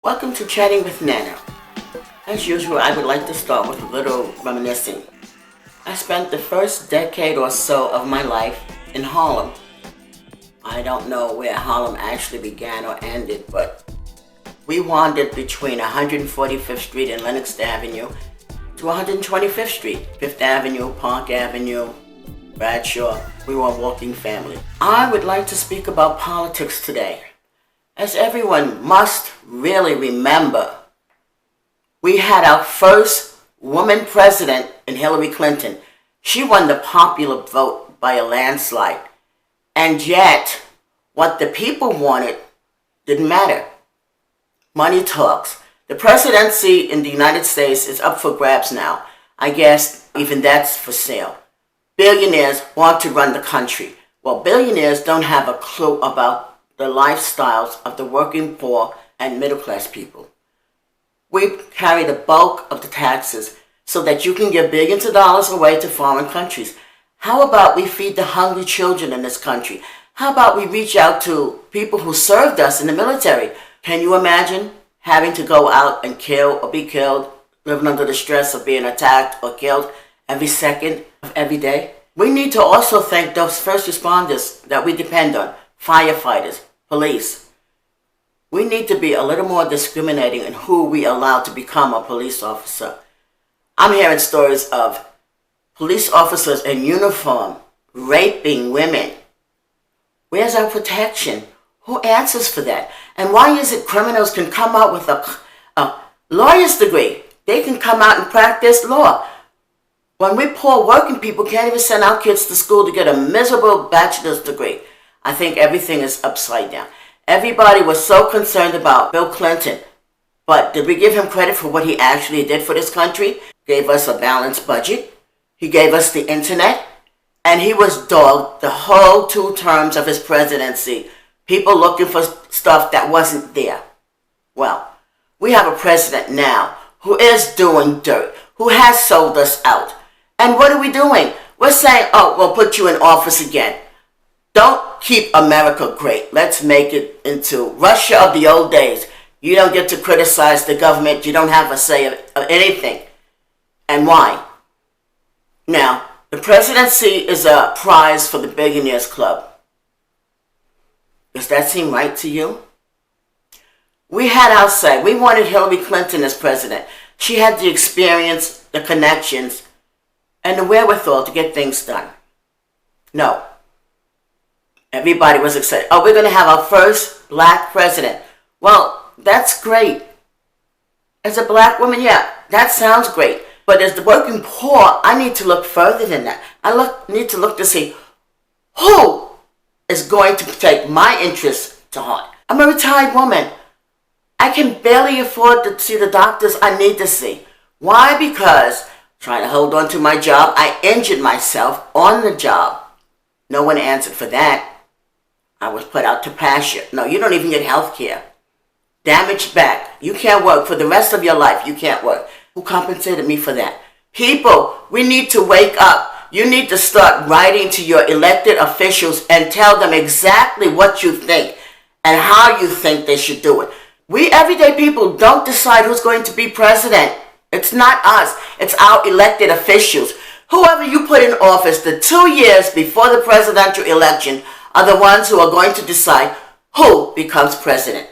Welcome to Chatting with Nana. As usual, I would like to start with a little reminiscing. I spent the first decade or so of my life in Harlem. I don't know where Harlem actually began or ended, but we wandered between 145th Street and Lenox Avenue to 125th Street, 5th Avenue, Park Avenue, Bradshaw. We were a walking family. I would like to speak about politics today. As everyone must really remember, we had our first woman president in Hillary Clinton. She won the popular vote by a landslide. And yet, what the people wanted didn't matter. Money talks. The presidency in the United States is up for grabs now. I guess even that's for sale. Billionaires want to run the country. Well, billionaires don't have a clue about the lifestyles of the working poor and middle-class people. We carry the bulk of the taxes so that you can give billions of dollars away to foreign countries. How about we feed the hungry children in this country? How about we reach out to people who served us in the military? Can you imagine having to go out and kill or be killed, living under the stress of being attacked or killed every second of every day? We need to also thank those first responders that we depend on, firefighters, police. We need to be a little more discriminating in who we allow to become a police officer. I'm hearing stories of police officers in uniform raping women. Where's our protection? Who answers for that? And why is it criminals can come out with a lawyer's degree? They can come out and practice law. When we poor working people can't even send our kids to school to get a miserable bachelor's degree. I think everything is upside down. Everybody was so concerned about Bill Clinton, but did we give him credit for what he actually did for this country? Gave us a balanced budget. He gave us the internet, and he was dogged the whole 2 terms of his presidency. People looking for stuff that wasn't there. Well, we have a president now who is doing dirt, who has sold us out. And what are we doing? We're saying, oh, we'll put you in office again. Don't keep America great. Let's make it into Russia of the old days. You don't get to criticize the government. You don't have a say of anything. And why? Now, the presidency is a prize for the Billionaires Club. Does that seem right to you? We had our say. We wanted Hillary Clinton as president. She had the experience, the connections, and the wherewithal to get things done. No. Everybody was excited. Oh, we're going to have our first black president. Well, that's great. As a black woman, yeah, that sounds great. But as the working poor, I need to look further than that. Need to look to see who is going to take my interests to heart. I'm a retired woman. I can barely afford to see the doctors I need to see. Why? Because trying to hold on to my job, I injured myself on the job. No one answered for that. I was put out to pasture. No, you don't even get health care. Damaged back. You can't work for the rest of your life. You can't work. Who compensated me for that? People, we need to wake up. You need to start writing to your elected officials and tell them exactly what you think and how you think they should do it. We everyday people don't decide who's going to be president. It's not us. It's our elected officials. Whoever you put in office the 2 years before the presidential election are the ones who are going to decide who becomes president.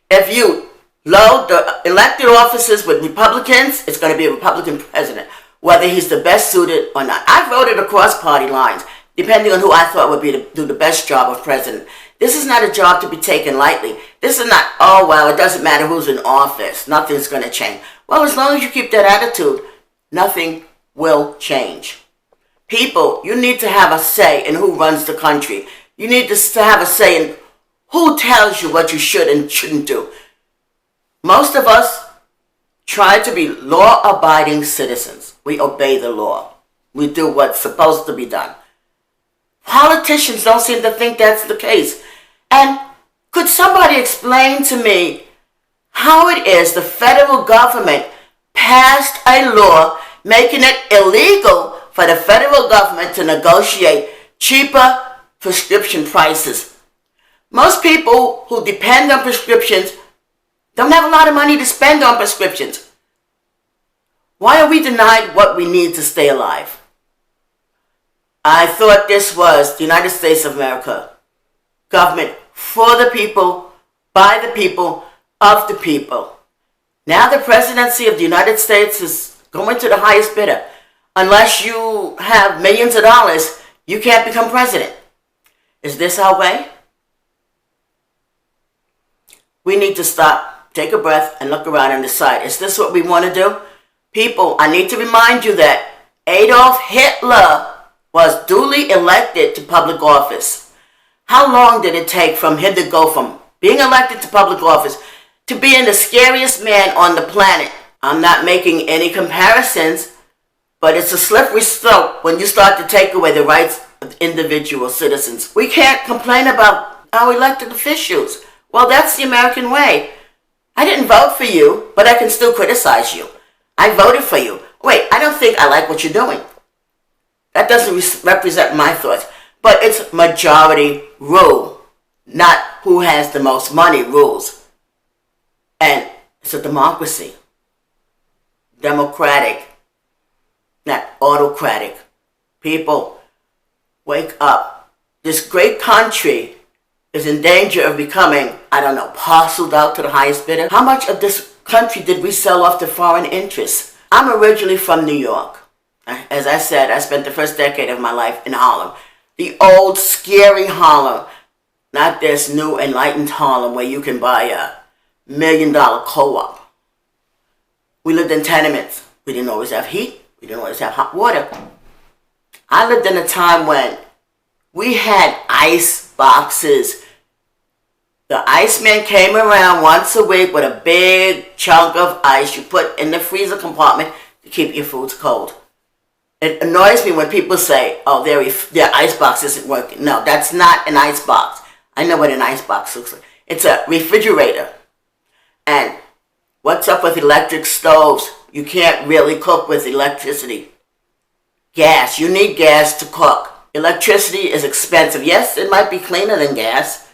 If you load the elected offices with Republicans, it's going to be a Republican president, whether he's the best suited or not. I voted across party lines, depending on who I thought would be to do the best job of president. This is not a job to be taken lightly. This is not, oh, well, it doesn't matter who's in office. Nothing's going to change. Well, as long as you keep that attitude, nothing will change. People, you need to have a say in who runs the country. You need to have a say in who tells you what you should and shouldn't do. Most of us try to be law-abiding citizens. We obey the law. We do what's supposed to be done. Politicians don't seem to think that's the case. And could somebody explain to me how it is the federal government passed a law making it illegal for the federal government to negotiate cheaper prescription prices? Most people who depend on prescriptions don't have a lot of money to spend on prescriptions. Why are we denied what we need to stay alive? I thought this was the United States of America. Government for the people, by the people, of the people. Now the presidency of the United States is going to the highest bidder. Unless you have millions of dollars, you can't become president. Is this our way? We need to stop, take a breath, and look around and decide, is this what we want to do? People, I need to remind you that Adolf Hitler was duly elected to public office. How long did it take from him to go from being elected to public office to being the scariest man on the planet? I'm not making any comparisons, but it's a slippery slope when you start to take away the rights of individual citizens. We can't complain about our elected officials. Well, that's the American way. I didn't vote for you, but I can still criticize you. I voted for you. Wait, I don't think I like what you're doing. That doesn't represent my thoughts, but it's majority rule, not who has the most money rules. And it's a democracy. Democratic, not autocratic. People, wake up. This great country is in danger of becoming, parceled out to the highest bidder. How much of this country did we sell off to foreign interests? I'm originally from New York. As I said, I spent the first decade of my life in Harlem. The old, scary Harlem. Not this new, enlightened Harlem where you can buy a $1 million co-op. We lived in tenements. We didn't always have heat. We didn't always have hot water. I lived in a time when we had ice boxes. The iceman came around once a week with a big chunk of ice you put in the freezer compartment to keep your foods cold. It annoys me when people say, oh, their ice box isn't working. No, that's not an ice box. I know what an ice box looks like. It's a refrigerator. And what's up with electric stoves? You can't really cook with electricity. Gas. You need gas to cook. Electricity is expensive. Yes, it might be cleaner than gas.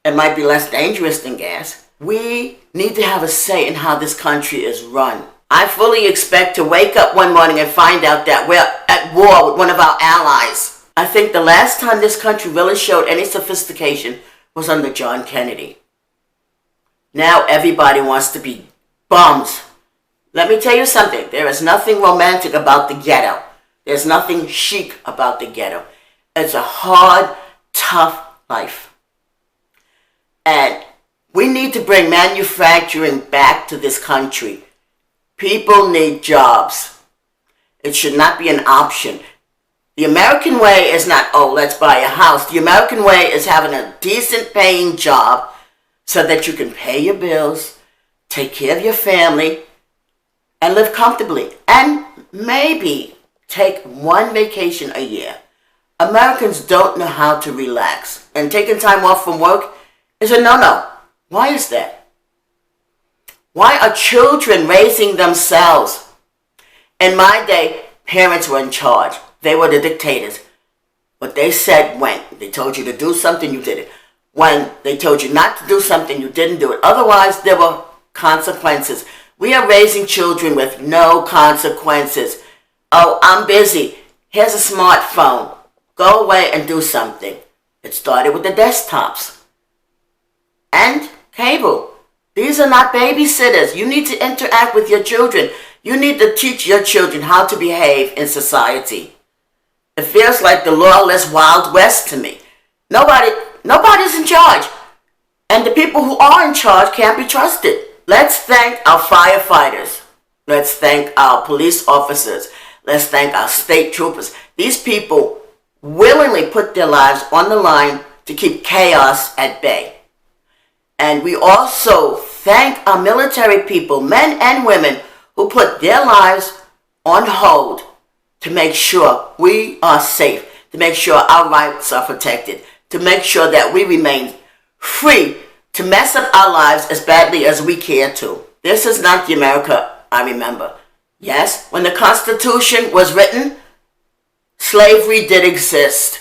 It might be less dangerous than gas. We need to have a say in how this country is run. I fully expect to wake up one morning and find out that we're at war with one of our allies. I think the last time this country really showed any sophistication was under John Kennedy. Now everybody wants to be bums. Let me tell you something. There is nothing romantic about the ghetto. There's nothing chic about the ghetto. It's a hard, tough life. And we need to bring manufacturing back to this country. People need jobs. It should not be an option. The American way is not, oh, let's buy a house. The American way is having a decent paying job so that you can pay your bills, take care of your family, and live comfortably. And maybe take one vacation a year. Americans don't know how to relax. And taking time off from work is a no-no. Why is that? Why are children raising themselves? In my day, parents were in charge. They were the dictators. What they said went. They told you to do something, you did it. When they told you not to do something, you didn't do it. Otherwise, there were consequences. We are raising children with no consequences. Oh, I'm busy. Here's a smartphone. Go away and do something. It started with the desktops. And cable. These are not babysitters. You need to interact with your children. You need to teach your children how to behave in society. It feels like the lawless Wild West to me. Nobody's in charge. And the people who are in charge can't be trusted. Let's thank our firefighters. Let's thank our police officers. Let's thank our state troopers. These people willingly put their lives on the line to keep chaos at bay. And we also thank our military people, men and women, who put their lives on hold to make sure we are safe, to make sure our rights are protected, to make sure that we remain free to mess up our lives as badly as we care to. This is not the America I remember. Yes, when the Constitution was written, slavery did exist.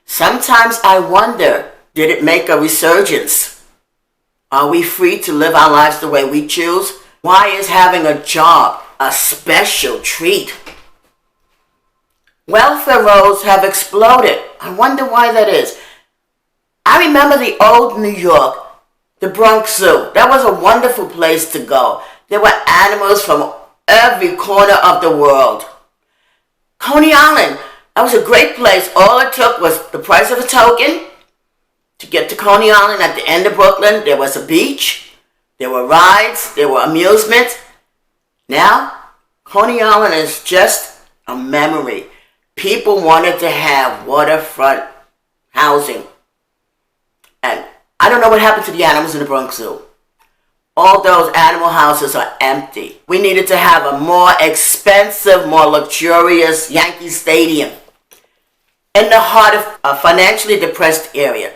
Sometimes I wonder, did it make a resurgence? Are we free to live our lives the way we choose? Why is having a job a special treat? Welfare rolls have exploded. I wonder why that is. I remember the old New York, the Bronx Zoo. That was a wonderful place to go. There were animals from every corner of the world. Coney Island, that was a great place. All it took was the price of a token to get to Coney Island. At the end of Brooklyn, there was a beach, there were rides, there were amusements. Now, Coney Island is just a memory. People wanted to have waterfront housing. And I don't know what happened to the animals in the Bronx Zoo. All those animal houses are empty. We needed to have a more expensive, more luxurious Yankee Stadium in the heart of a financially depressed area.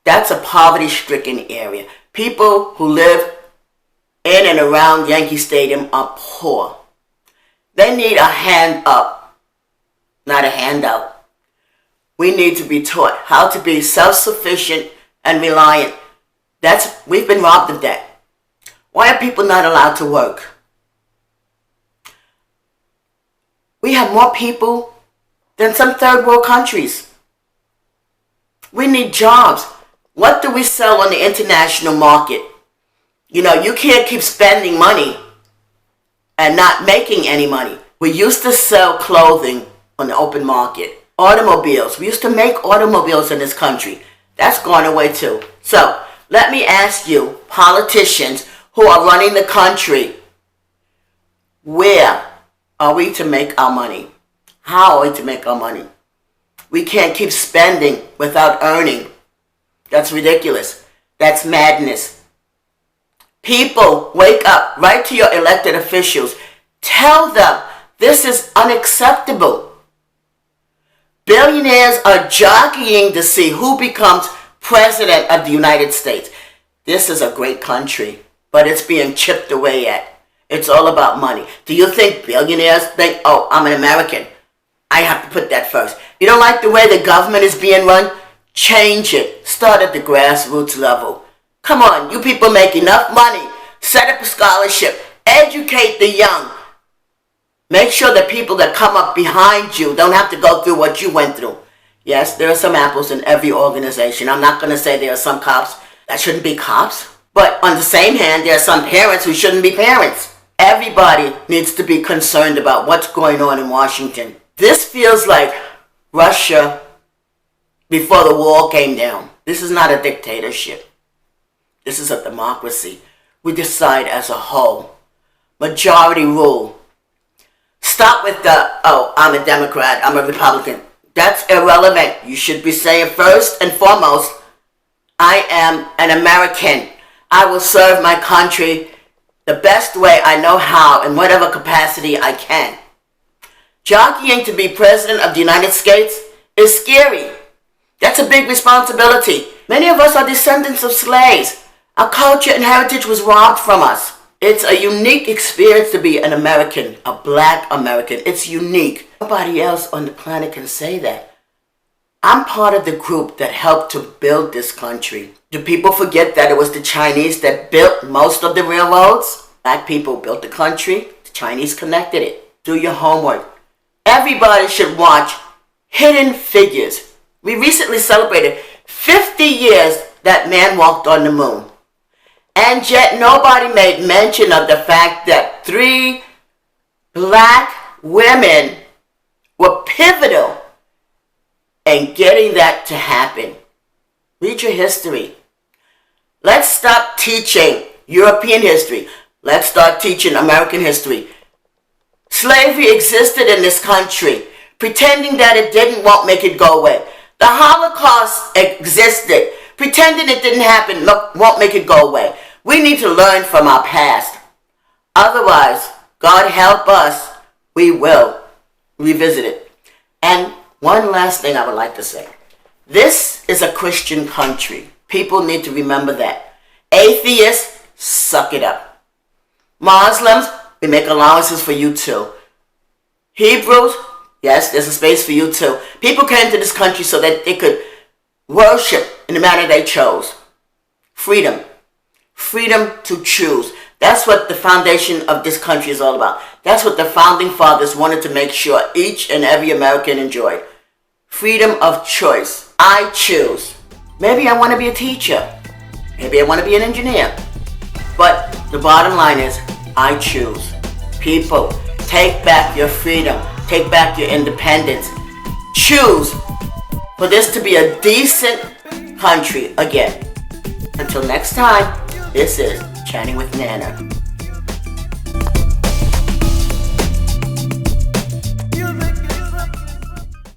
That's a poverty-stricken area. People who live in and around Yankee Stadium are poor. They need a hand up, not a handout. We need to be taught how to be self-sufficient and reliant. We've been robbed of that. Why are people not allowed to work? We have more people than some third world countries. We need jobs. What do we sell on the international market? You know, you can't keep spending money and not making any money. We used to sell clothing on the open market. Automobiles. We used to make automobiles in this country. That's gone away too. So, let me ask you, politicians who are running the country, where are we to make our money? How are we to make our money? We can't keep spending without earning. That's ridiculous. That's madness. People, wake up. Write to your elected officials. Tell them this is unacceptable. Billionaires are jockeying to see who becomes president of the United States. This is a great country, but it's being chipped away at. It's all about money. Do you think billionaires think, oh, I'm an American, I have to put that first? You don't like the way the government is being run? Change it. Start at the grassroots level. Come on, you people make enough money. Set up a scholarship. Educate the young. Make sure the people that come up behind you don't have to go through what you went through. Yes, there are some apples in every organization. I'm not going to say there are some cops that shouldn't be cops. But on the same hand, there are some parents who shouldn't be parents. Everybody needs to be concerned about what's going on in Washington. This feels like Russia before the wall came down. This is not a dictatorship. This is a democracy. We decide as a whole. Majority rule. Stop with the, oh, I'm a Democrat, I'm a Republican. That's irrelevant. You should be saying first and foremost, I am an American. I will serve my country the best way I know how in whatever capacity I can. Jockeying to be president of the United States is scary. That's a big responsibility. Many of us are descendants of slaves. Our culture and heritage was robbed from us. It's a unique experience to be an American, a black American. It's unique. Nobody else on the planet can say that. I'm part of the group that helped to build this country. Do people forget that it was the Chinese that built most of the railroads? Black people built the country. The Chinese connected it. Do your homework. Everybody should watch Hidden Figures. We recently celebrated 50 years that man walked on the moon. And yet nobody made mention of the fact that 3 black women were pivotal in getting that to happen. Read your history. Let's stop teaching European history. Let's start teaching American history. Slavery existed in this country. Pretending that it didn't won't make it go away. The Holocaust existed. Pretending it didn't happen won't make it go away. We need to learn from our past. Otherwise, God help us, we will revisit it. And one last thing I would like to say. This is a Christian country. People need to remember that. Atheists, suck it up. Muslims, we make allowances for you too. Hebrews, yes, there's a space for you too. People came to this country so that they could worship in the manner they chose. Freedom. Freedom to choose. That's what the foundation of this country is all about. That's what the founding fathers wanted to make sure each and every American enjoyed. Freedom of choice. I choose. Maybe I want to be a teacher. Maybe I want to be an engineer. But the bottom line is, I choose. People, take back your freedom. Take back your independence. Choose for this to be a decent country again. Until next time, this is Chatting with Nana.